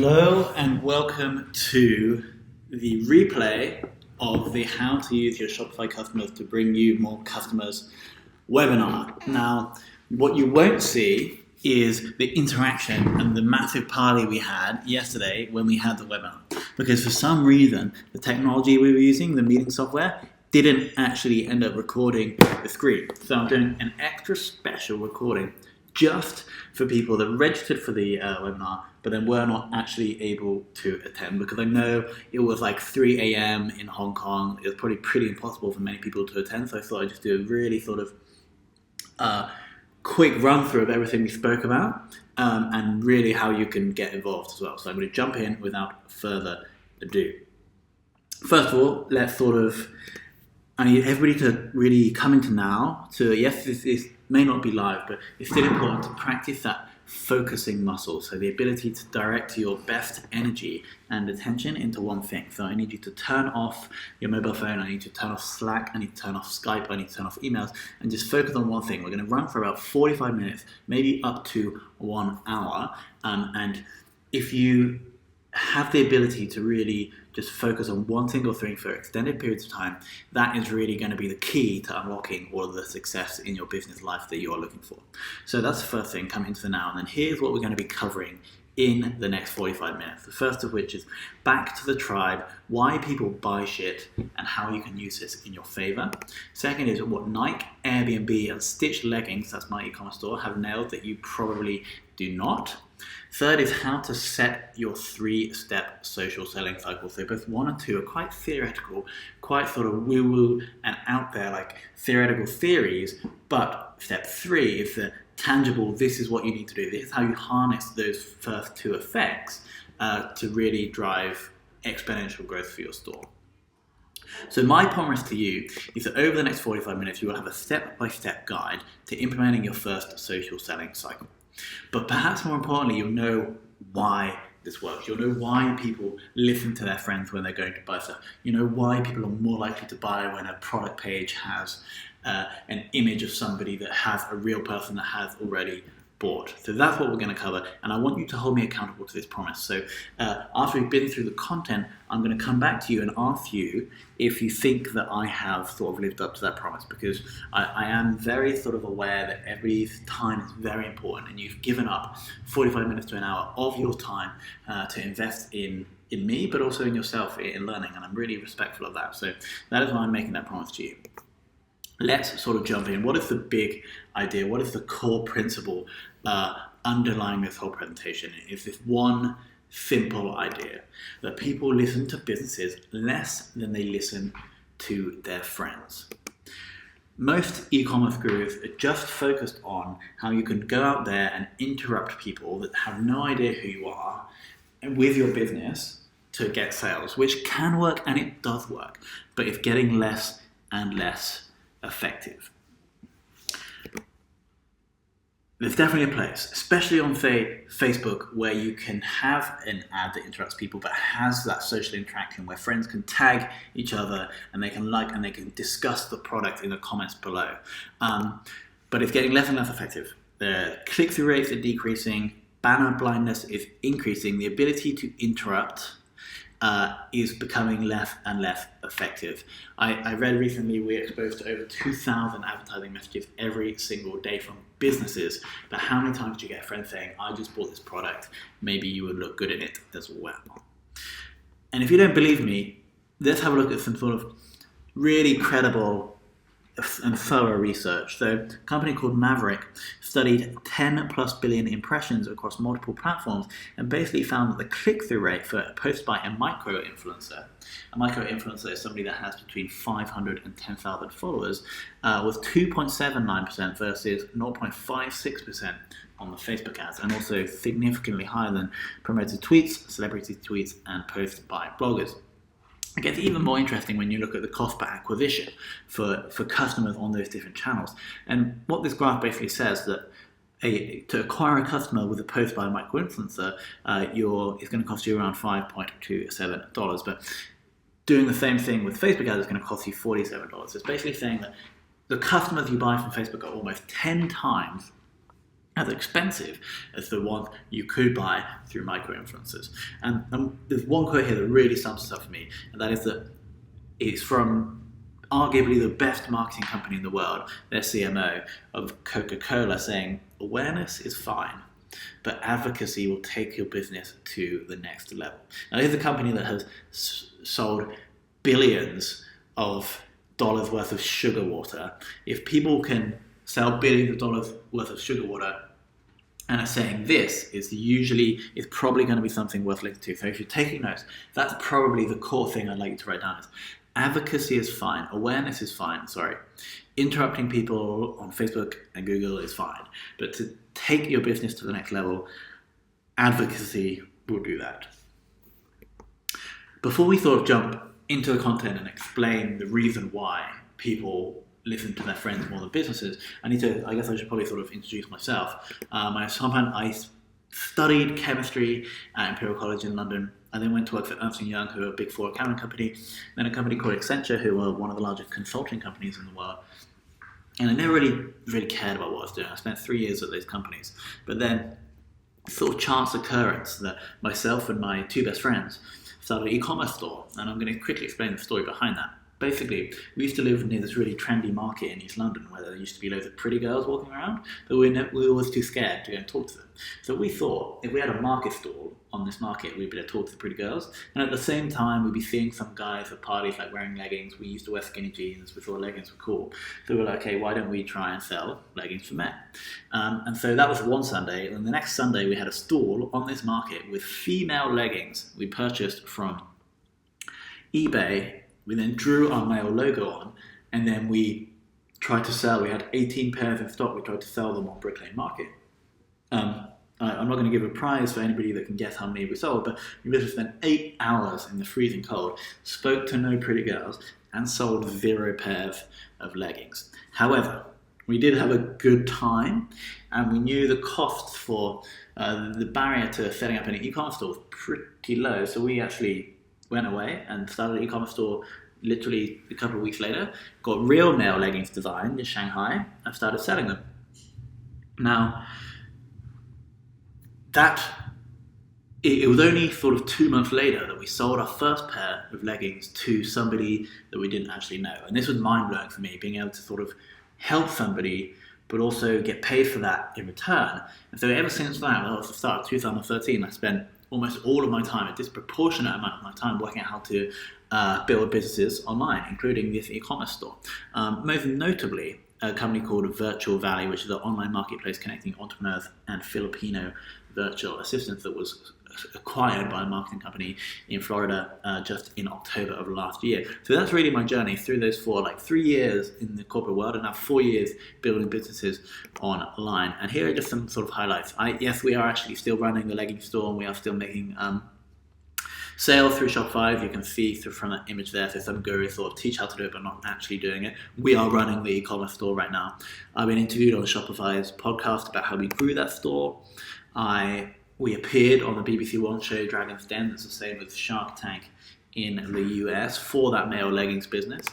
Hello and welcome to the replay of the How to Use Your Shopify Customers to Bring You More Customers webinar. Now, what you won't see is the interaction and the massive party we had yesterday when we had the webinar. Because for some reason, the technology we were using, the meeting software, didn't actually end up recording the screen. So I'm doing an extra special recording just for people that registered for the webinar, but then were not actually able to attend, because I know it was like 3 a.m. in Hong Kong. It was probably pretty impossible for many people to attend, so I thought I'd just do a really sort of quick run through of everything we spoke about and really how you can get involved as well. So I'm going to jump in without further ado. First of all, I need everybody to really come into now. Yes, this may not be live, but it's still important to practice that focusing muscle. So the ability to direct your best energy and attention into one thing. So I need you to turn off your mobile phone. I need you to turn off Slack. I need to turn off Skype. I need to turn off emails and just focus on one thing. We're going to run for about 45 minutes, maybe up to 1 hour. And if you have the ability to really just focus on one single thing for extended periods of time, that is really going to be the key to unlocking all of the success in your business life that you are looking for. So that's the first thing, come into the now. And then here's what we're going to be covering in the next 45 minutes. The first of which is back to the tribe, why people buy shit and how you can use this in your favor. Second is what Nike, Airbnb, and Stitch Leggings, that's my e-commerce store, have nailed that you probably do not. Third is how to set your 3-step social selling cycle. So both 1 and 2 are quite theoretical, quite sort of woo-woo and out there, like theoretical theories. But step 3 is the tangible, this is what you need to do. This is how you harness those first 2 effects to really drive exponential growth for your store. So my promise to you is that over the next 45 minutes, you will have a step-by-step guide to implementing your first social selling cycle. But perhaps more importantly, you'll know why this works. You'll know why people listen to their friends when they're going to buy stuff. You know why people are more likely to buy when a product page has an image of somebody that has a real person that has already bought. So that's what we're going to cover, and I want you to hold me accountable to this promise. So after we've been through the content, I'm going to come back to you and ask you if you think that I have sort of lived up to that promise, because I am very sort of aware that everybody's time is very important, and you've given up 45 minutes to an hour of your time to invest in me, but also in yourself in learning, and I'm really respectful of that. So that is why I'm making that promise to you. Let's sort of jump in. What is the big idea? What is the core principle underlying this whole presentation? It's this one simple idea that people listen to businesses less than they listen to their friends. Most e-commerce gurus are just focused on how you can go out there and interrupt people that have no idea who you are with your business to get sales, which can work and it does work, but it's getting less and less effective. There's definitely a place, especially on Facebook, where you can have an ad that interrupts people but has that social interaction where friends can tag each other and they can like and they can discuss the product in the comments below. But it's getting less and less effective. The click-through rates are decreasing, banner blindness is increasing, the ability to interrupt is becoming less and less effective. I read recently we're exposed to over 2,000 advertising messages every single day from businesses, but how many times do you get a friend saying, I just bought this product, maybe you would look good in it as well? And if you don't believe me, let's have a look at some sort of really credible and thorough research. So a company called Maverick studied 10 plus billion impressions across multiple platforms and basically found that the click-through rate for a post by a micro-influencer is somebody that has between 500 and 10,000 followers, was 2.79% versus 0.56% on the Facebook ads, and also significantly higher than promoted tweets, celebrity tweets, and posts by bloggers. It gets even more interesting when you look at the cost per acquisition for customers on those different channels. And what this graph basically says that to acquire a customer with a post by a micro-influencer, it's going to cost you around $5.27. But doing the same thing with Facebook ads is going to cost you $47. So it's basically saying that the customers you buy from Facebook are almost 10 times as expensive as the one you could buy through micro-influencers. And there's one quote here that really sums this up for me, and that is that it's from arguably the best marketing company in the world, their CMO of Coca-Cola, saying, awareness is fine, but advocacy will take your business to the next level. Now, here's a company that has sold billions of dollars worth of sugar water. If people can sell billions of dollars worth of sugar water and are saying this, it's probably going to be something worth listening to. So if you're taking notes, that's probably the core thing I'd like you to write down is advocacy is fine, awareness is fine, interrupting people on Facebook and Google is fine. But to take your business to the next level, advocacy will do that. Before we sort of jump into the content and explain the reason why people listen to their friends more than businesses, I should probably sort of introduce myself. I studied chemistry at Imperial College in London. I then went to work for Ernst & Young, who are a Big Four accounting company, then a company called Accenture, who are one of the largest consulting companies in the world. And I never really cared about what I was doing. I spent 3 years at those companies. But then, sort of chance occurrence that myself and my two best friends started an e-commerce store. And I'm going to quickly explain the story behind that. Basically, we used to live near this really trendy market in East London where there used to be loads of pretty girls walking around, but we were always too scared to go and talk to them. So we thought if we had a market stall on this market, we'd be able to talk to the pretty girls. And at the same time, we'd be seeing some guys at parties like wearing leggings. We used to wear skinny jeans. We thought leggings were cool. So we were like, okay, why don't we try and sell leggings for men? And so that was one Sunday. And the next Sunday, we had a stall on this market with female leggings we purchased from eBay. We then drew our male logo on, and then we tried to sell. We had 18 pairs in stock. We tried to sell them on Brick Lane Market. I'm not going to give a prize for anybody that can guess how many we sold, but we literally spent 8 hours in the freezing cold, spoke to no pretty girls, and sold 0 pairs of leggings. However, we did have a good time, and we knew the costs for the barrier to setting up an e-commerce store was pretty low, so we actually went away and started an e-commerce store literally a couple of weeks later, got real male leggings designed in Shanghai, and started selling them. Now, it was only sort of 2 months later that we sold our first pair of leggings to somebody that we didn't actually know. And this was mind-blowing for me, being able to sort of help somebody but also get paid for that in return. And so ever since that, well, at the start of 2013, I spent almost all of my time, a disproportionate amount of my time, working out how to build businesses online, including this e-commerce store. Most notably, a company called Virtual Valley, which is an online marketplace connecting entrepreneurs and Filipino virtual assistants that was acquired by a marketing company in Florida just in October of last year. So that's really my journey through those 3 years in the corporate world and now 4 years building businesses online. And here are just some sort of highlights. Yes, we are actually still running the leggings store, and we are still making sales through Shopify. As you can see from that image there, so some gurus sort of teach how to do it but not actually doing it. We are running the e-commerce store right now. I've been interviewed on Shopify's podcast about how we grew that store. We appeared on the BBC One show Dragon's Den, that's the same with Shark Tank in the US, for that male leggings business.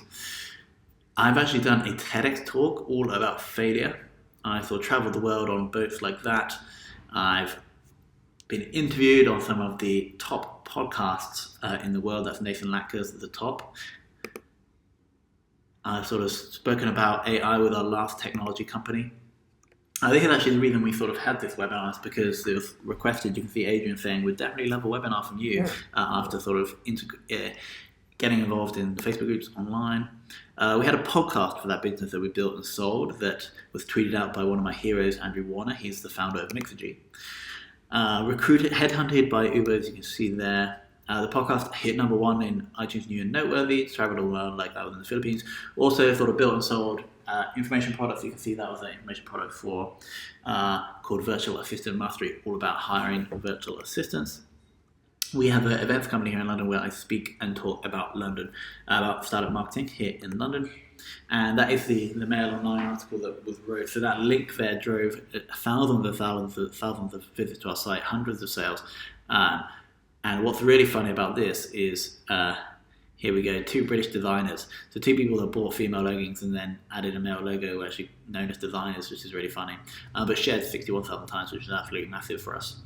I've actually done a TEDx talk all about failure. I sort of traveled the world on boats like that. I've been interviewed on some of the top podcasts in the world. That's Nathan Lacker's at the top. I've sort of spoken about AI with our last technology company. I think actually the reason we sort of had this webinar is because it was requested. You can see Adrian saying, we'd definitely love a webinar from you after sort of getting involved in Facebook groups online. We had a podcast for that business that we built and sold that was tweeted out by one of my heroes, Andrew Warner. He's the founder of Mixergy. Headhunted by Uber, as you can see there. The podcast hit #1 in iTunes New and Noteworthy. It's traveled all around like that was in the Philippines. Also sort of built and sold information products. You can see that was an information product for called Virtual Assistant Mastery, all about hiring virtual assistants. We have an events company here in London where I speak and talk about startup marketing here in London. And that is the Mail Online article that was wrote. So that link there drove thousands of visits to our site, hundreds of sales. And what's really funny about this is Here we go, 2 British designers. So 2 people that bought female leggings and then added a male logo, actually known as designers, which is really funny. But shared 61,000 times, which is absolutely massive for us.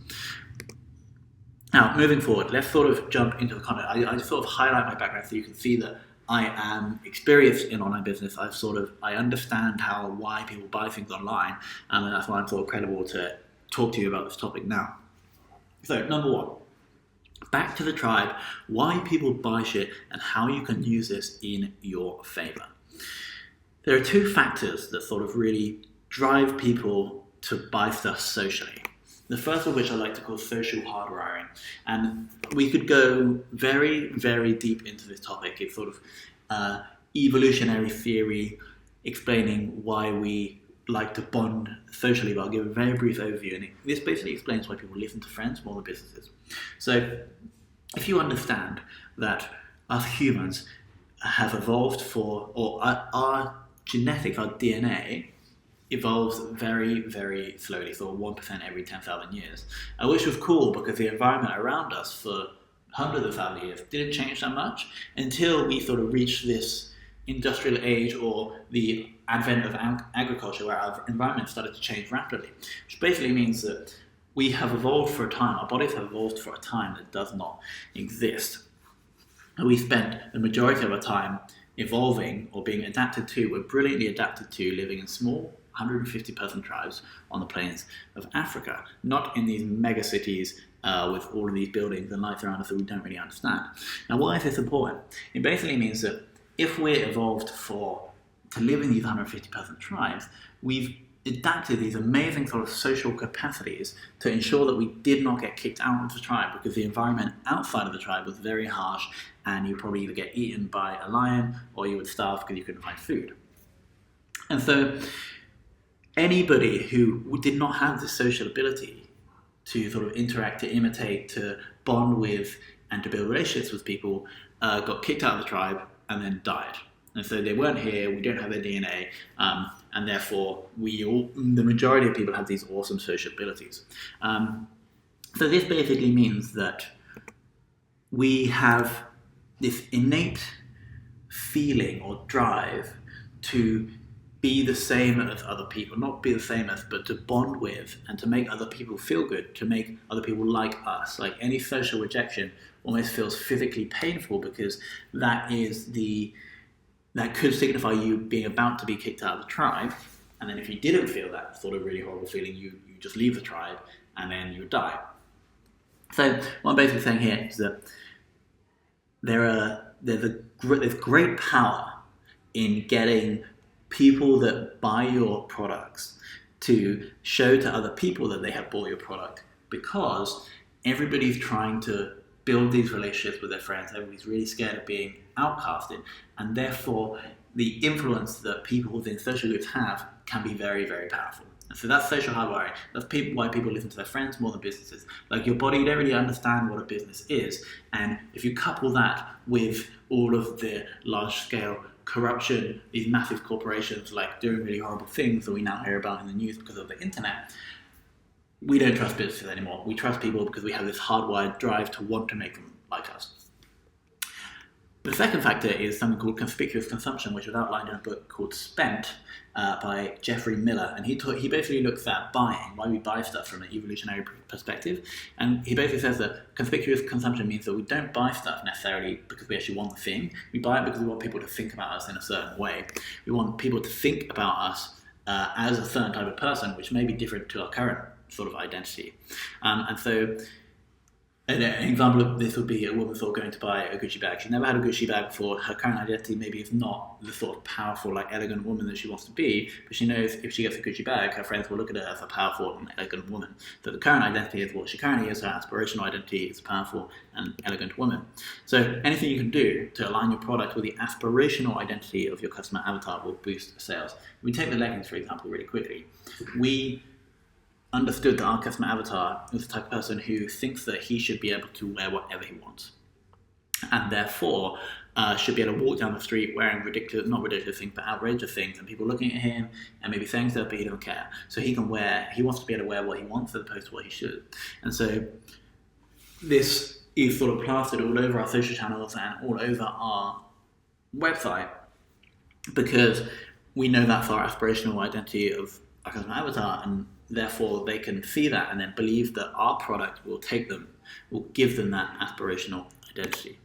Now, moving forward, let's sort of jump into the content. I just sort of highlight my background so you can see that I am experienced in online business. I understand why people buy things online, and that's why I'm sort of credible to talk to you about this topic now. So, number 1. Back to the tribe, why people buy shit and how you can use this in your favor. There are 2 factors that sort of really drive people to buy stuff socially. The first of which I like to call social hardwiring. And we could go very, very deep into this topic. It's sort of evolutionary theory explaining why we like to bond socially, but I'll give a very brief overview. And this basically explains why people listen to friends more than businesses. So if you understand that us humans have evolved or our genetics, our DNA, evolves very, very slowly, so 1% every 10,000 years, which was cool because the environment around us for hundreds of thousands of years didn't change that much until we sort of reached this industrial age or the advent of agriculture, where our environment started to change rapidly, which basically means that we have evolved for a time, our bodies have evolved for a time that does not exist. And we spent the majority of our time evolving or being adapted to, we're brilliantly adapted to living in small 150-person tribes on the plains of Africa, not in these mega cities with all of these buildings and lights around us that we don't really understand. Now, why is this important? It basically means that if we're evolved to live in these 150-person tribes, we've adapted these amazing sort of social capacities to ensure that we did not get kicked out of the tribe, because the environment outside of the tribe was very harsh, and you'd probably either get eaten by a lion or you would starve because you couldn't find food. And so anybody who did not have this social ability to sort of interact, to imitate, to bond with, and to build relationships with people got kicked out of the tribe and then died. And so they weren't here, we don't have their DNA, and therefore the majority of people have these awesome social abilities. So this basically means that we have this innate feeling or drive to be the same as other people, not be the same as, but to bond with and to make other people feel good, to make other people like us. Like any social rejection almost feels physically painful, because that could signify you being about to be kicked out of the tribe. And then if you didn't feel that sort of really horrible feeling, you just leave the tribe and then you die. So what I'm basically saying here is that there's great power in getting people that buy your products to show to other people that they have bought your product, because everybody's trying to build these relationships with their friends. Everybody's really scared of being outcasted, and therefore the influence that people within social groups have can be very, very powerful. And so that's social hardwiring. That's why people listen to their friends more than businesses. Like your body, you don't really understand what a business is, and if you couple that with all of the large-scale corruption, these massive corporations like doing really horrible things that we now hear about in the news because of the internet, we don't trust businesses anymore. We trust people because we have this hardwired drive to want to make them like us. The second factor is something called Conspicuous Consumption, which was outlined in a book called Spent by Jeffrey Miller. And he basically looks at buying, why we buy stuff from an evolutionary perspective. And he basically says that conspicuous consumption means that we don't buy stuff necessarily because we actually want the thing. We buy it because we want people to think about us in a certain way. We want people to think about us as a certain type of person, which may be different to our current sort of identity. And so an example of this would be a woman sort of going to buy a Gucci bag. She's never had a Gucci bag before. Her current identity maybe is not the sort of powerful, like elegant woman that she wants to be, but she knows if she gets a Gucci bag, her friends will look at her as a powerful and elegant woman. So the current identity is what she currently is. Her aspirational identity is a powerful and elegant woman. So anything you can do to align your product with the aspirational identity of your customer avatar will boost sales. We take the leggings, for example, really quickly. We understood that our customer avatar is the type of person who thinks that he should be able to wear whatever he wants, and therefore should be able to walk down the street wearing not ridiculous things, but outrageous things, and people looking at him and maybe saying stuff, but he don't care. So he wants to be able to wear what he wants as opposed to what he should. And so this is sort of plastered all over our social channels and all over our website, because we know that's our aspirational identity of our customer avatar, and therefore they can see that and then believe that our product will give them that aspirational identity.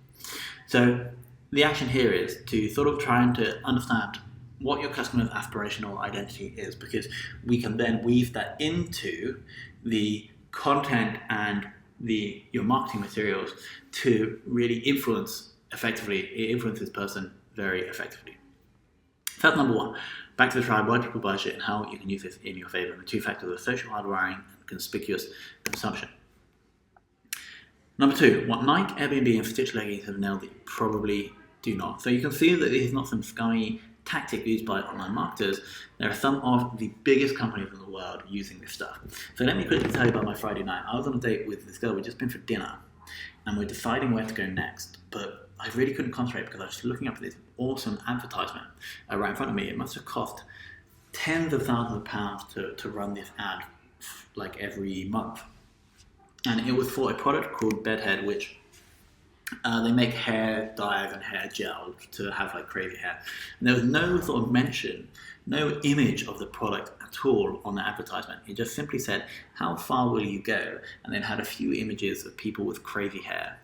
So the action here is to sort of try and to understand what your customer's aspirational identity is, because we can then weave that into the content and your marketing materials to really influence this person very effectively. So that's number one. Back to the tribe, why people buy shit and how you can use this in your favor. The two factors of social hardwiring and conspicuous consumption. Number two, what Nike, Airbnb, and Stitch leggings have nailed that you probably do not. So you can see that this is not some scummy tactic used by online marketers. There are some of the biggest companies in the world using this stuff. So let me quickly tell you about my Friday night. I was on a date with this girl. We'd just been for dinner and we're deciding where to go next. But I really couldn't concentrate because I was looking up at this awesome advertisement right in front of me. It must have cost tens of thousands of pounds to run this ad like every month. And it was for a product called Bedhead, which they make hair dyes and hair gel to have like crazy hair. And there was no sort of mention, no image of the product at all on the advertisement. It just simply said, how far will you go? And then had a few images of people with crazy hair.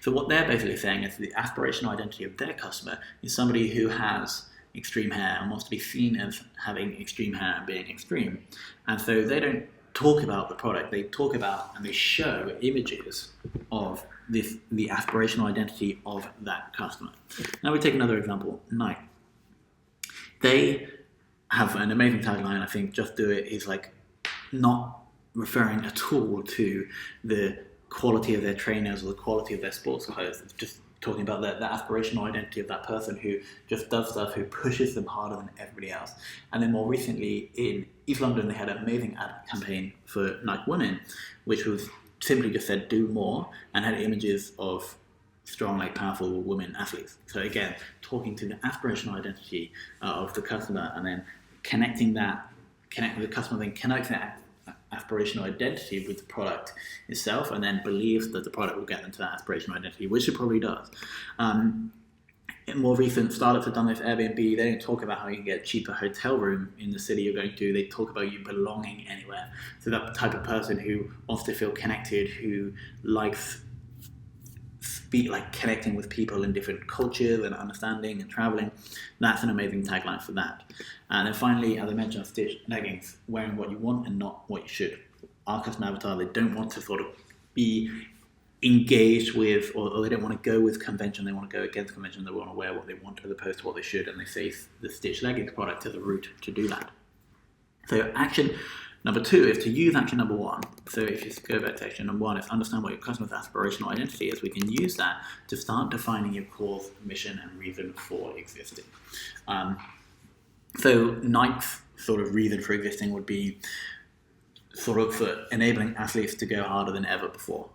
So what they're basically saying is the aspirational identity of their customer is somebody who has extreme hair and wants to be seen as having extreme hair and being extreme. And so they don't talk about the product, they talk about and they show images of the aspirational identity of that customer. Now we take another example, Nike. They have an amazing tagline, I think Just Do It is like not referring at all to the quality of their trainers or the quality of their sports clothes. It's just talking about the aspirational identity of that person who just does stuff, who pushes them harder than everybody else. And then more recently in East London, they had an amazing ad campaign for Nike Women, which was simply just said, do more, and had images of strong, like powerful women athletes. So again, talking to the aspirational identity of the customer and then connecting with the customer, then connecting that aspirational identity with the product itself, and then believes that the product will get them to that aspirational identity, which it probably does. More recent startups have done this. Airbnb, they don't talk about how you can get a cheaper hotel room in the city you're going to. They talk about you belonging anywhere. So that type of person who wants to feel connected, who likes connecting with people in different cultures and understanding and traveling, that's an amazing tagline for that. And then finally, as I mentioned, Stitch leggings, wearing what you want and not what you should. Our customer avatar, they don't want to sort of be engaged with, or they don't want to go with convention, they want to go against convention, they want to wear what they want as opposed to what they should, and they say the Stitch leggings product is a route to do that. So action number two is to use action number one. So if you go back to action number one, is understand what your customer's aspirational identity is. We can use that to start defining your cause, mission, and reason for existing. So Nike's sort of reason for existing would be sort of for enabling athletes to go harder than ever before.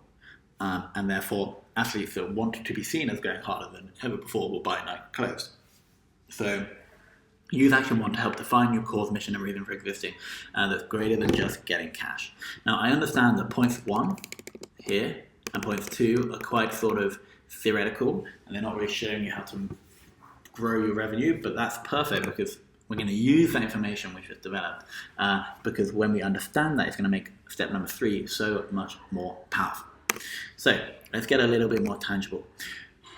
And therefore, athletes that want to be seen as going harder than ever before will buy Nike clothes. So use action one to help define your cause, mission, and reason for existing that's greater than just getting cash. Now, I understand that points one here and points two are quite sort of theoretical, and they're not really showing you how to grow your revenue, but that's perfect because we're going to use that information which was developed because when we understand that, it's going to make step number three so much more powerful. So let's get a little bit more tangible.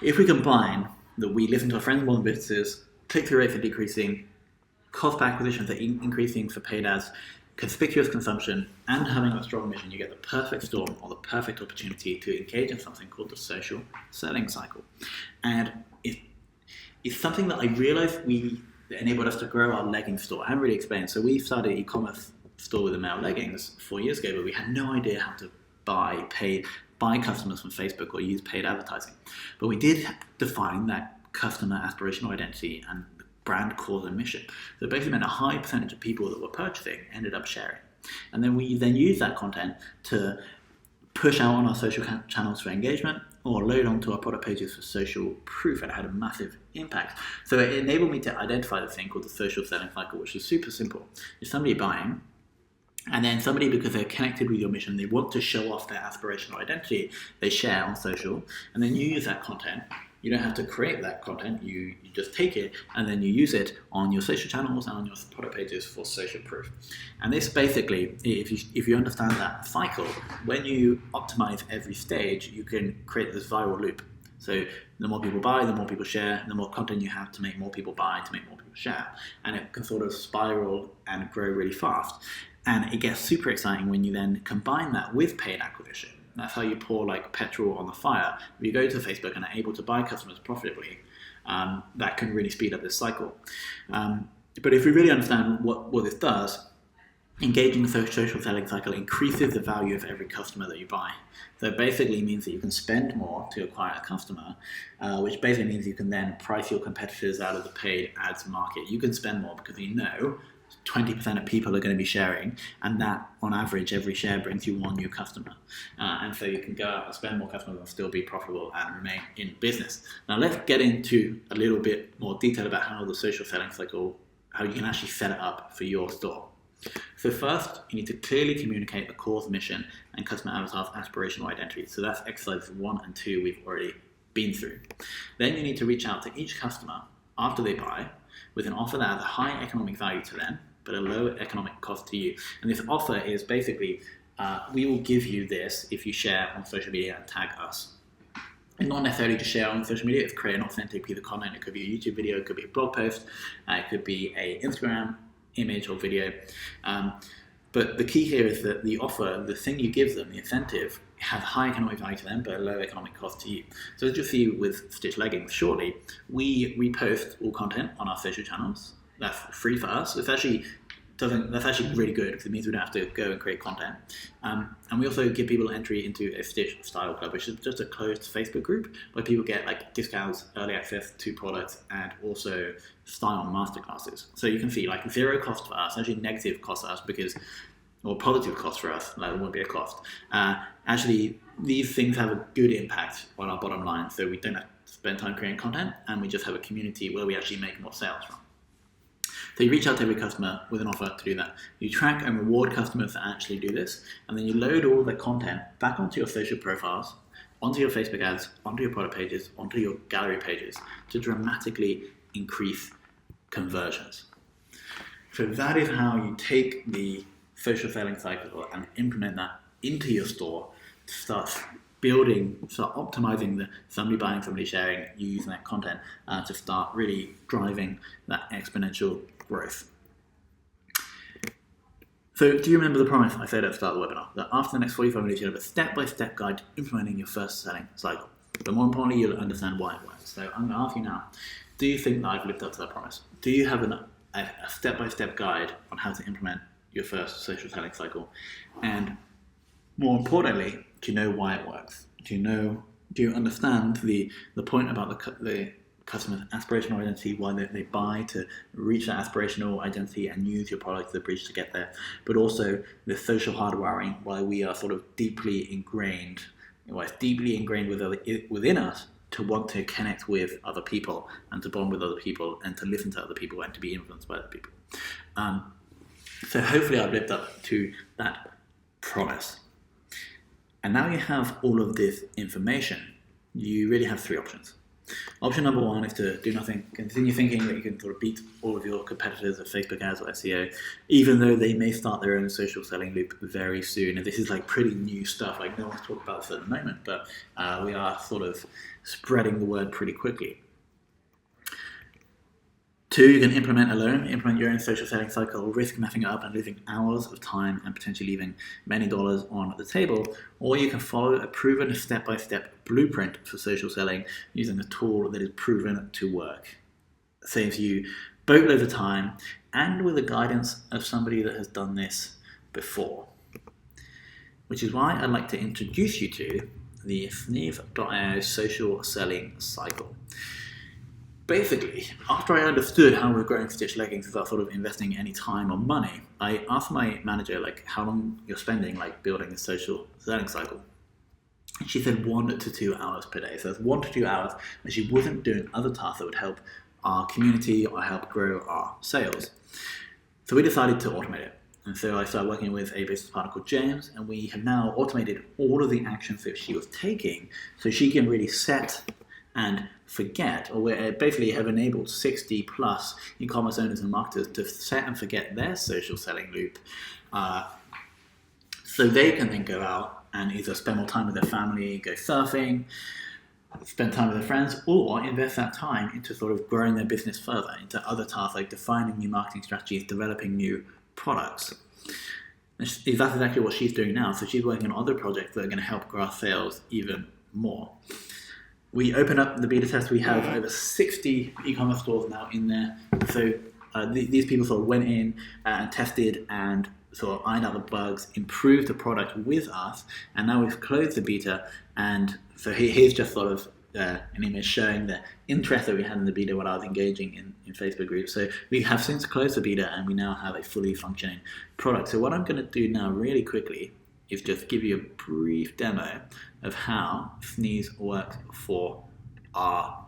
If we combine that we listen to our friends more than businesses, click-through rates are decreasing, cost per acquisitions are increasing for paid ads, conspicuous consumption, and having a strong mission, you get the perfect storm or the perfect opportunity to engage in something called the social selling cycle. And it's something that I realized enabled us to grow our leggings store. I haven't really explained. So we started an e-commerce store with the male leggings 4 years ago, but we had no idea how to buy customers from Facebook or use paid advertising. But we did define that customer aspirational identity and brand cause and mission. So it basically meant a high percentage of people that were purchasing ended up sharing. And then we use that content to push out on our social channels for engagement or load onto our product pages for social proof, and it had a massive impact. So it enabled me to identify the thing called the social selling cycle, which is super simple. If somebody buying, And then somebody, because they're connected with your mission, they want to show off their aspirational identity, they share on social, and then you use that content. You don't have to create that content, you just take it and then you use it on your social channels and on your product pages for social proof. And this basically, if you understand that cycle, when you optimize every stage, you can create this viral loop. So the more people buy, the more people share, the more content you have to make more people buy, to make more people share. And it can sort of spiral and grow really fast. And it gets super exciting when you then combine that with paid acquisition. That's how you pour like petrol on the fire. If you go to Facebook and are able to buy customers profitably, that can really speed up this cycle. But if we really understand what this does, engaging the social selling cycle increases the value of every customer that you buy. So it basically means that you can spend more to acquire a customer, which basically means you can then price your competitors out of the paid ads market. You can spend more because you know 20% of people are going to be sharing, and that on average every share brings you one new customer, and so you can go out and spend more customers and still be profitable and remain in business. Now let's get into a little bit more detail about how the social selling cycle, how you can actually set it up for your store. So first, you need to clearly communicate the cause, mission, and customer avatar's aspirational identity. So that's exercise 1 and 2 we've already been through. Then you need to reach out to each customer after they buy with an offer that has a high economic value to them, but a low economic cost to you. And this offer is basically, we will give you this if you share on social media and tag us. And not necessarily just share on social media, it's create an authentic piece of content. It could be a YouTube video, it could be a blog post, it could be an Instagram image or video. But the key here is that the offer, the thing you give them, the incentive, has high economic value to them, but a low economic cost to you. So as you'll see with Stitch Leggings shortly, we repost all content on our social channels. That's free for us. That's actually really good because it means we don't have to go and create content. And we also give people entry into a Stitch Style Club, which is just a closed Facebook group where people get like discounts, early access to products, and also style masterclasses. So you can see like zero cost for us, actually negative cost for us or positive cost for us, like it won't be a cost. Actually, these things have a good impact on our bottom line, so we don't have to spend time creating content, and we just have a community where we actually make more sales from. So you reach out to every customer with an offer to do that. You track and reward customers that actually do this, and then you load all the content back onto your social profiles, onto your Facebook ads, onto your product pages, onto your gallery pages to dramatically increase conversions. So that is how you take the social selling cycle and implement that into your store to start optimizing the somebody buying, somebody sharing, you using that content to start really driving that exponential growth. So do you remember the promise I said at the start of the webinar, that after the next 45 minutes you'll have a step-by-step guide to implementing your first selling cycle, but more importantly you'll understand why it works. So I'm going to ask you now, do you think that I've lived up to that promise? Do you have a step-by-step guide on how to implement your first social selling cycle? And more importantly, do you know why it works? Do you understand the point about the customer's aspirational identity, why they buy to reach that aspirational identity and use your product as a bridge to get there, but also the social hardwiring, why we are sort of deeply ingrained, it's deeply ingrained within us to want to connect with other people and to bond with other people and to listen to other people and to be influenced by other people. So hopefully I've lived up to that promise. And now you have all of this information, you really have 3 options. Option number 1 is to do nothing, continue thinking that you can sort of beat all of your competitors at Facebook ads or SEO, even though they may start their own social selling loop very soon. And this is like pretty new stuff, like no one's talking about this at the moment, but we are sort of spreading the word pretty quickly. 2, you can implement your own social selling cycle, risk messing it up and losing hours of time and potentially leaving many dollars on the table. Or you can follow a proven step-by-step blueprint for social selling using a tool that is proven to work. It saves you boatloads of time and with the guidance of somebody that has done this before. Which is why I'd like to introduce you to the Sneeve.io social selling cycle. Basically, after I understood how we're growing Stitch Leggings without sort of investing any time or money, I asked my manager how long you're spending building a social selling cycle. And she said 1 to 2 hours per day. So that's 1 to 2 hours, and she wasn't doing other tasks that would help our community or help grow our sales. So we decided to automate it. And so I started working with a business partner called James, and we have now automated all of the actions that she was taking so she can really set and forget, or we basically have enabled 60 plus e-commerce owners and marketers to set and forget their social selling loop, so they can then go out and either spend more time with their family, go surfing, spend time with their friends, or invest that time into sort of growing their business further, into other tasks like defining new marketing strategies, developing new products. That's exactly what she's doing now. So she's working on other projects that are going to help grow our sales even more. We open up the beta test. We have over 60 e-commerce stores now in there. So these people sort of went in and tested and sort of ironed out the bugs, improved the product with us, and now we've closed the beta. And so here's just sort of an image showing the interest that we had in the beta when I was engaging in Facebook groups. So we have since closed the beta, and we now have a fully functioning product. So what I'm going to do now really quickly is just give you a brief demo of how Sneeze works for our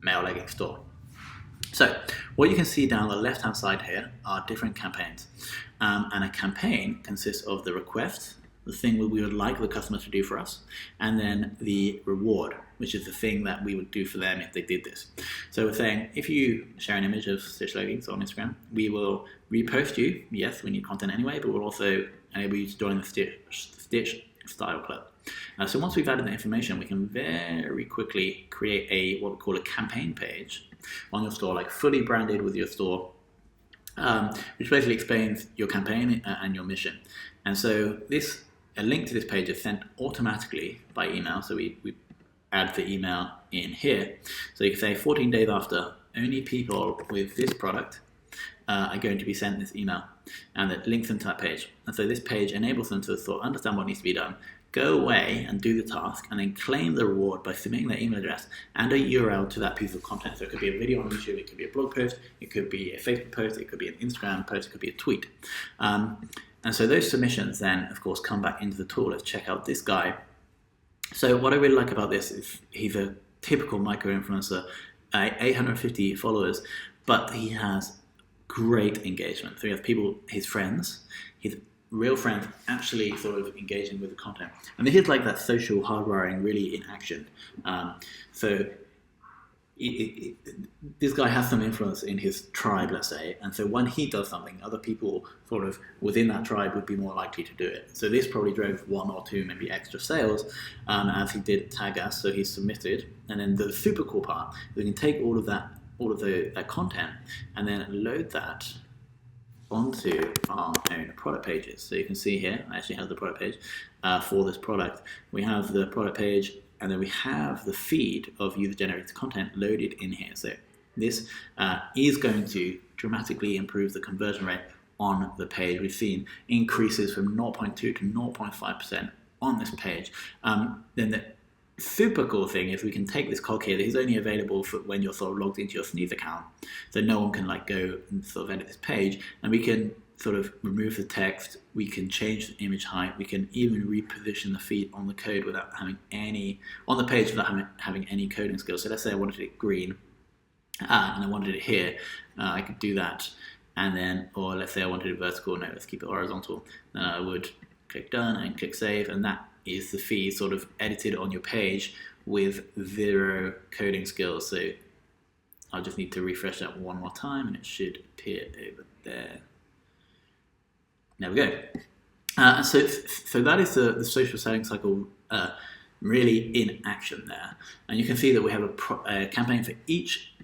male legging store. So what you can see down the left-hand side here are different campaigns. And a campaign consists of the request, the thing that we would like the customer to do for us, and then the reward, which is the thing that we would do for them if they did this. So we're saying, if you share an image of Stitch leggings on Instagram, we will repost you. Yes, we need content anyway, but we'll also enable you to join the Stitch Style Club. So once we've added the information, we can very quickly create what we call a campaign page on your store, like fully branded with your store, which basically explains your campaign and your mission. And so a link to this page is sent automatically by email. So we add the email in here. So you can say 14 days after, only people with this product are going to be sent this email, and it links them to that page. And so this page enables them to sort of understand what needs to be done, go away and do the task, and then claim the reward by submitting their email address and a URL to that piece of content. So it could be a video on YouTube, it could be a blog post, it could be a Facebook post, it could be an Instagram post, it could be a tweet. And so those submissions then, of course, come back into the tool. Let's check out this guy. So what I really like about this is he's a typical micro-influencer, 850 followers, but he has great engagement. So he has people, his friends, his real friends actually sort of engaging with the content. And this is like that social hardwiring really in action. This guy has some influence in his tribe, let's say, and so when he does something, other people sort of within that tribe would be more likely to do it. So this probably drove 1 or 2 maybe extra sales as he did tag us, so he submitted. And then the super cool part, we can take all of that content and then load that onto our own product pages. So you can see here, I actually have the product page for this product. We have the product page, and then we have the feed of user-generated content loaded in here. So this is going to dramatically improve the conversion rate on the page. We've seen increases from 0.2 to 0.5% on this page. Then the super cool thing is we can take this cog here that is only available for when you're sort of logged into your Sneeze account, so no one can like go and sort of edit this page, and we can sort of remove the text, we can change the image height, we can even reposition the feed on the code without having on the page without having any coding skills. So let's say I wanted it green and I wanted it here, I could do that, and then, or let's say I wanted it vertical, no, let's keep it horizontal, then I would click done and click save, and that is the feed sort of edited on your page with 0 coding skills. So I'll just need to refresh that one more time and it should appear over there. There we go. So that is the social selling cycle really in action there. And you can see that we have a campaign for each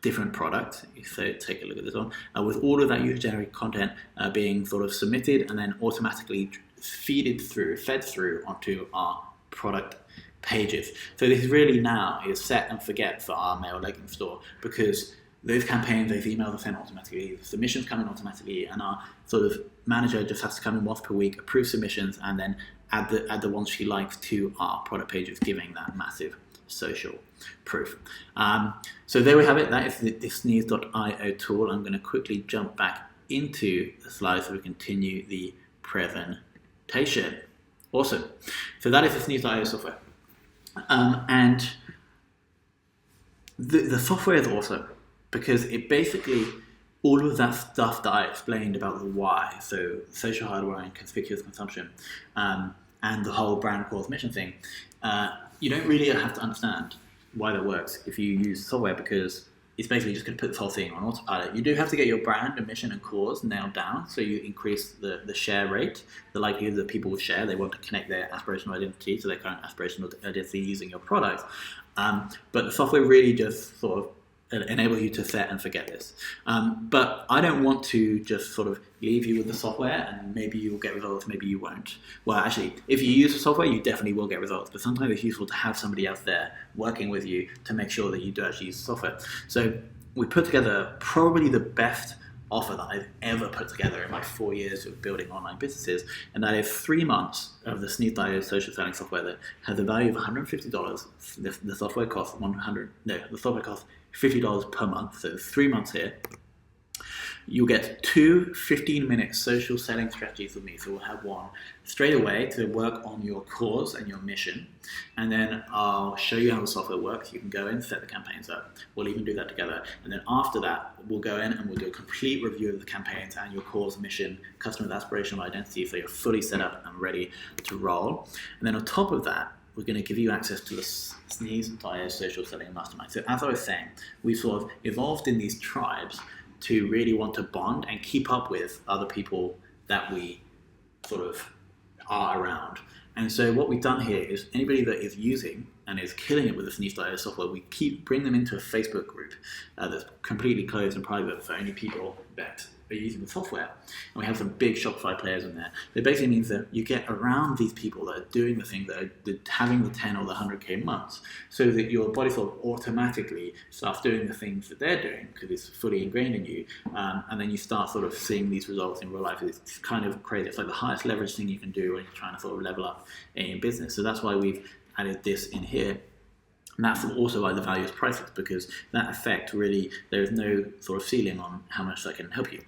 different product. So take a look at this one, with all of that user-generated content being sort of submitted and then automatically fed through onto our product pages. So this really now is set and forget for our male legging store, because those campaigns, those emails are sent automatically, the submissions come in automatically, and our sort of manager just has to come in once per week, approve submissions, and then add the ones she likes to our product pages, giving that massive social proof. So there we have it. That is the Sneeze.io tool. I'm going to quickly jump back into the slides so we continue the presentation. Awesome. So that is the Sneeze.io software. And the software is awesome because it basically all of that stuff that I explained about the why, so social hardwiring, conspicuous consumption, and the whole brand cause mission thing, you don't really have to understand why that works if you use software, because it's basically just going to put this whole thing on autopilot. You do have to get your brand and mission and cause nailed down, so you increase the share rate, the likelihood that people will share. They want to connect their aspirational identity to their current aspirational identity using your product. But the software really just sort of enable you to set and forget this. But I don't want to just sort of leave you with the software and maybe you'll get results, maybe you won't. Well, actually, if you use the software, you definitely will get results, but sometimes it's useful to have somebody else there working with you to make sure that you do actually use the software. So we put together probably the best offer that I've ever put together in my 4 years of building online businesses, and that is 3 months of the Sneeze.io social selling software that has a value of $150. The software costs $50 per month, so 3 months here. You'll get 2 15-minute social selling strategies with me. So we'll have one straight away to work on your cause and your mission, and then I'll show you how the software works. You can go in, set the campaigns up. We'll even do that together. And then after that, we'll go in and we'll do a complete review of the campaigns and your cause, mission, customer's aspirational identity, so you're fully set up and ready to roll. And then on top of that, we're going to give you access to the Sneeze.io social selling mastermind. So as I was saying, we sort of evolved in these tribes to really want to bond and keep up with other people that we sort of are around. And so what we've done here is anybody that is using and is killing it with the Sneeze.io software, we bring them into a Facebook group that's completely closed and private for only people that are using the software. And we have some big Shopify players in there. It basically means that you get around these people that are doing the thing, that are having the 10 or the 100K months, so that your body sort of automatically starts doing the things that they're doing because it's fully ingrained in you. And then you start sort of seeing these results in real life. It's kind of crazy. It's like the highest leverage thing you can do when you're trying to sort of level up in business. So that's why we've added this in here. And that's also why the value is priceless, because that effect really, there is no sort of ceiling on how much that can help you.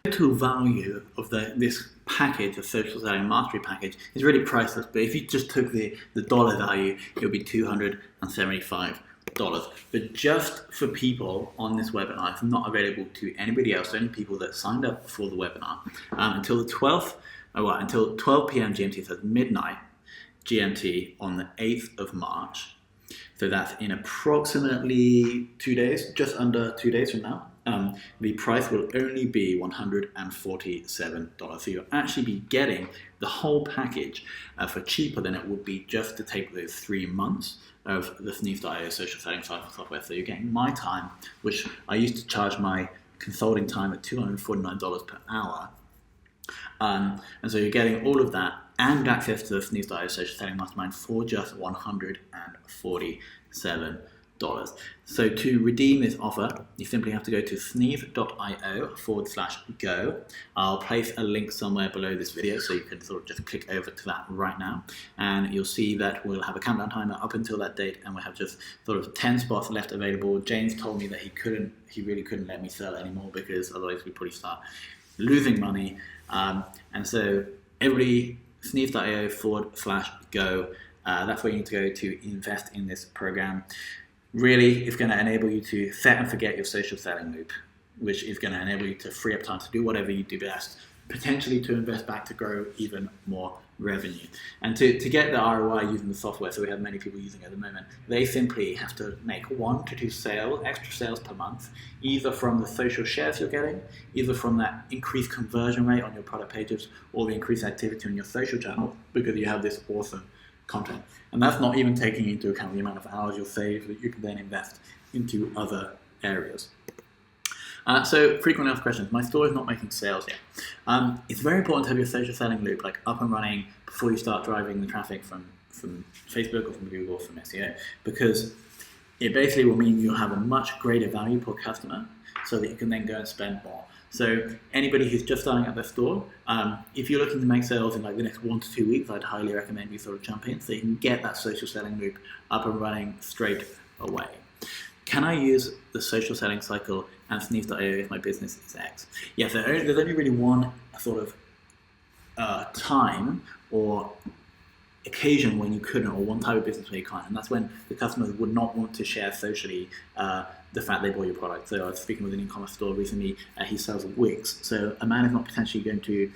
The total value of this package, the social selling mastery package, is really priceless. But if you just took the dollar value, it would be $275. But just for people on this webinar, it's not available to anybody else, only people that signed up for the webinar until the 12th, until 12 p.m. GMT, so midnight GMT on the 8th of March. So that's in approximately 2 days, just under 2 days from now. The price will only be $147. So you'll actually be getting the whole package for cheaper than it would be just to take those 3 months of the Sneeze.io social selling software. So you're getting my time, which I used to charge my consulting time at $249 per hour. And so you're getting all of that and access to the Sneeze.io social selling mastermind for just $147. So to redeem this offer, you simply have to go to sneeze.io/go. I'll place a link somewhere below this video, so you can sort of just click over to that right now, and you'll see that we'll have a countdown timer up until that date, and we'll have just sort of 10 spots left available. James told me that he really couldn't let me sell anymore, because otherwise we'd probably start losing money. And so everybody, sneeze.io/go, that's where you need to go to invest in this program. Really, it's going to enable you to set and forget your social selling loop, which is going to enable you to free up time to do whatever you do best, potentially to invest back to grow even more revenue. And to get the ROI using the software, so we have many people using it at the moment, they simply have to make 1 to 2 extra sales per month, either from the social shares you're getting, either from that increased conversion rate on your product pages, or the increased activity on your social channel, because you have this awesome content. And that's not even taking into account the amount of hours you'll save that you can then invest into other areas. So frequently asked questions. My store is not making sales yet. It's very important to have your social selling loop up and running before you start driving the traffic from Facebook or from Google or from SEO, because it basically will mean you'll have a much greater value per customer, so that you can then go and spend more. So anybody who's just starting at their store, if you're looking to make sales in the next 1 to 2 weeks, I'd highly recommend you sort of jump in so you can get that social selling loop up and running straight away. Can I use the social selling cycle and Sneeze.io if my business is X? Yes, there's only really one sort of time or occasion when you couldn't, or one type of business where you can't, and that's when the customers would not want to share socially the fact they bought your product. So I was speaking with an e-commerce store recently, he sells wigs. So a man is not potentially going to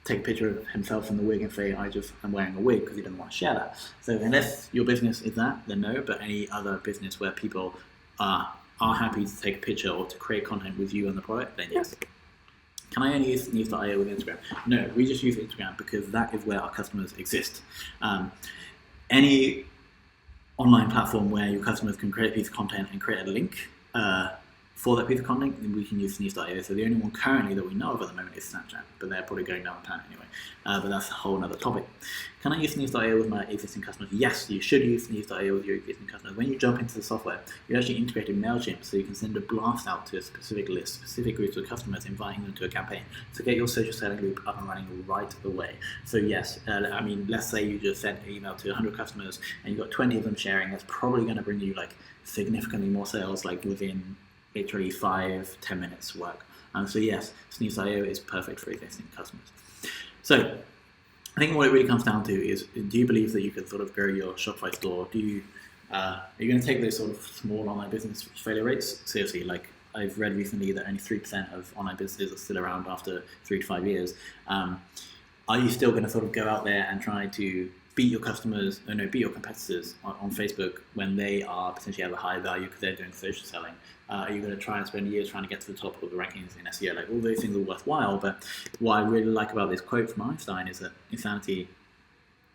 take a picture of himself in the wig and say, I'm wearing a wig, because he doesn't want to share that. So unless your business is that, then no, but any other business where people are happy to take a picture or to create content with you and the product, then yes. Can I only use News.io with Instagram? No, we just use Instagram because that is where our customers exist. Any online platform where your customers can create a piece of content and create a link for that piece of content, then we can use News.io. So the only one currently that we know of at the moment is Snapchat, but they're probably going down the plan anyway. But that's a whole other topic. Can I use News.io with my existing customers? Yes, you should use News.io with your existing customers. When you jump into the software, you actually integrate in MailChimp, so you can send a blast out to a specific list, specific groups of customers, inviting them to a campaign to get your social selling loop up and running right away. So yes, let's say you just sent an email to 100 customers and you've got 20 of them sharing. That's probably going to bring you like significantly more sales, like within literally 5-10 minutes work. So yes, News.io is perfect for existing customers. So I think what it really comes down to is, do you believe that you can sort of grow your Shopify store? Are you going to take those sort of small online business failure rates seriously? Like I've read recently that only 3% of online businesses are still around after 3 to 5 years. Are you still going to sort of go out there and try to beat your competitors on Facebook when they are potentially have a higher value because they're doing social selling? Are you going to try and spend years trying to get to the top of the rankings in SEO? Like all those things are worthwhile, but what I really like about this quote from Einstein is that insanity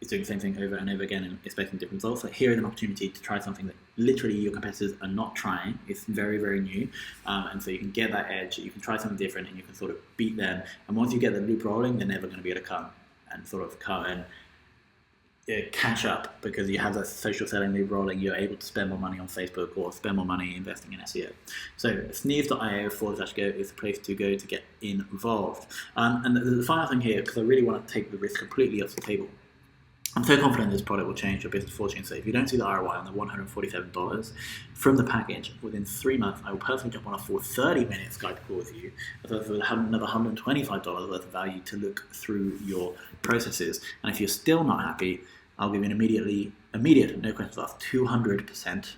is doing the same thing over and over again and expecting different results. Like here is an opportunity to try something that literally your competitors are not trying. It's very, very new, and so you can get that edge. You can try something different, and you can sort of beat them. And once you get the loop rolling, they're never going to be able to come and catch up, because you have that social selling loop rolling. You're able to spend more money on Facebook or spend more money investing in SEO. So Sneeze.io/go is the place to go to get involved. And the final thing here, because I really want to take the risk completely off the table, I'm so confident this product will change your business fortune. So if you don't see the ROI on the $147 from the package within 3 months, I will personally jump on a full 30-minute Skype call with you. So we'll have another $125 worth of value to look through your processes. And if you're still not happy, I'll give you an immediate, no questions asked, 200%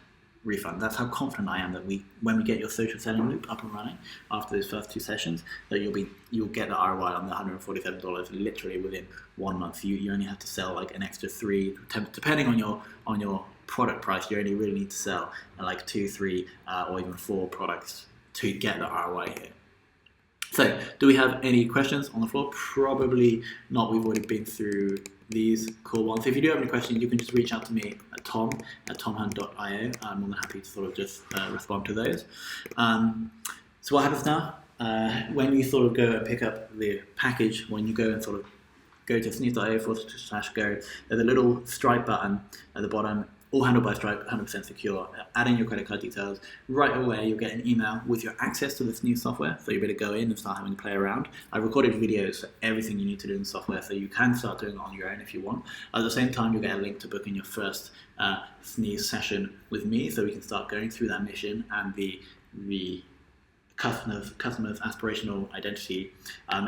refund. That's how confident I am that when we get your social selling loop up and running after those first 2 sessions, that you'll get the ROI on the $147 literally within 1 month. You only have to sell like an extra 3, depending on your product price. You only really need to sell like 2, 3, or even 4 products to get the ROI here. So, do we have any questions on the floor? Probably not. We've already been through these cool ones. If you do have any questions, you can just reach out to me at tom@tomhunt.io. I'm more than happy to sort of just respond to those. So what happens now? When you sort of go and pick up the package, when you go and sort of go to sneeze.io/go, there's a little Stripe button at the bottom, all handled by Stripe, 100% secure. Add in your credit card details. Right away, you'll get an email with your access to this new software, so you better go in and start having to play around. I've recorded videos for everything you need to do in the software, so you can start doing it on your own if you want. At the same time, you'll get a link to book in your first Sneeze session with me, so we can start going through that mission and the customer's aspirational identity.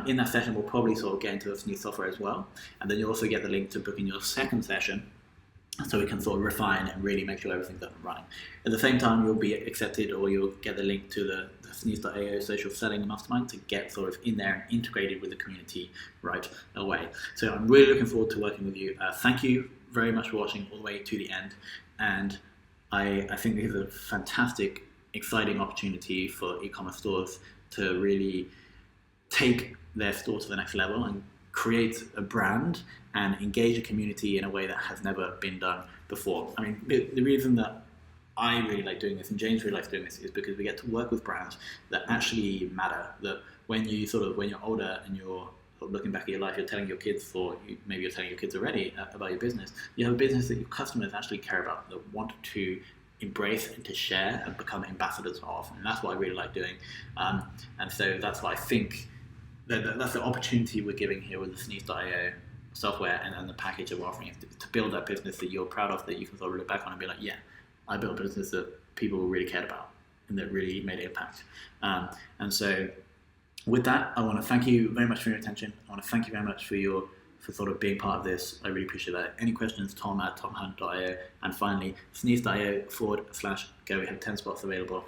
In that session, we'll probably sort of get into the Sneeze software as well, and then you'll also get the link to book in your second session, so we can sort of refine and really make sure everything's up and running. At the same time, you'll be accepted, or you'll get the link to the Sneeze.io social selling mastermind to get sort of in there and integrated with the community right away. So I'm really looking forward to working with you. Thank you very much for watching all the way to the end. And I think this is a fantastic, exciting opportunity for e-commerce stores to really take their store to the next level and create a brand and engage a community in a way that has never been done before. I mean, the reason that I really like doing this, and James really likes doing this, is because we get to work with brands that actually matter. That when you're older and you're looking back at your life, you're telling your kids, or maybe you're telling your kids already about your business. You have a business that your customers actually care about, that want to embrace and to share and become ambassadors of, and that's what I really like doing. And so that's why I think that's the opportunity we're giving here with the Sneeze.io software and the package that we're offering, to build that business that you're proud of, that you can sort of look back on and be like, yeah, I built a business that people really cared about and that really made an impact. And so with that, I want to thank you very much for your attention. I want to thank you very much for your for sort of being part of this. I really appreciate that. Any questions, tom@tomhunt.io. And finally, sneeze.io/go. We have 10 spots available.